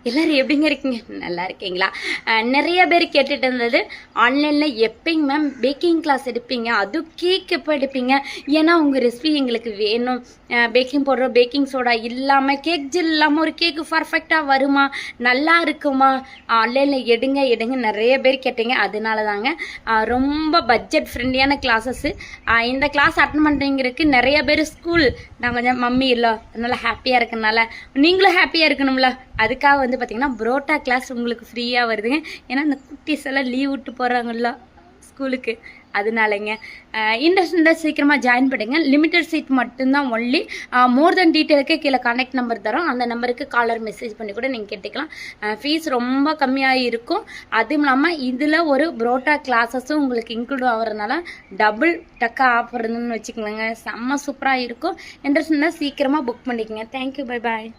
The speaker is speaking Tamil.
எல்லோரும் எப்படிங்க இருக்கீங்க? நல்லா இருக்கீங்களா? நிறைய பேர் கேட்டுட்டு இருந்தது, ஆன்லைனில் எப்போங்க மேம் பேக்கிங் கிளாஸ் எடுப்பீங்க, அதுவும் கேக் எப்போ எடுப்பீங்க, ஏன்னா உங்கள் ரெசிபி எங்களுக்கு வேணும், பேக்கிங் பவுடர் பேக்கிங் சோடா இல்லாமல் கேக் ஜெல் இல்லாமல் ஒரு கேக்கு பர்ஃபெக்டாக வருமா, நல்லா இருக்குமா, ஆன்லைனில் எடுங்க நிறைய பேர் கேட்டீங்க. அதனால தாங்க ரொம்ப பட்ஜெட் ஃப்ரெண்ட்லியான கிளாஸஸ்ஸு. இந்த கிளாஸ் அட்டன் பண்ணுறீங்கிறதுக்கு நிறைய பேர் ஸ்கூல் நான் கொஞ்சம் மம்மி இல்லை அதனால் ஹாப்பியாக இருக்கனால நீங்களும் ஹாப்பியாக இருக்கணும்ல, அதுக்காக வந்து பார்த்திங்கன்னா புரோட்டா கிளாஸ் உங்களுக்கு ஃப்ரீயாக வருதுங்க. ஏன்னா இந்த குட்டீஸ் எல்லாம் லீவ் விட்டு போகிறாங்கல்ல ஸ்கூலுக்கு, அதனாலங்க இன்ட்ரெஸ்ட் இருந்தால் சீக்கிரமாக ஜாயின் பண்ணுங்க. லிமிட்டட் சீட் மட்டும்தான் ஒன்லி. மோர் தென் டீட்டெயிலுக்கு கீழே கான்டாக்ட் நம்பர் தரோம், அந்த நம்பருக்கு காலர் மெசேஜ் பண்ணி கூட நீங்கள் கேட்டுக்கலாம். ஃபீஸ் ரொம்ப கம்மியாக இருக்கும். அதுவும் இல்லாமல் இதில் ஒரு புரோட்டா கிளாஸஸும் உங்களுக்கு இன்க்ளூட் ஆகிறதுனால டபுள் டக்கா ஆஃபர் இருந்துன்னு வச்சுக்கோங்க. செம்ம சூப்பராக இருக்கும். இன்ட்ரெஸ்ட் இருந்தால் சீக்கிரமாக புக் பண்ணிக்கோங்க. Thank you, bye bye.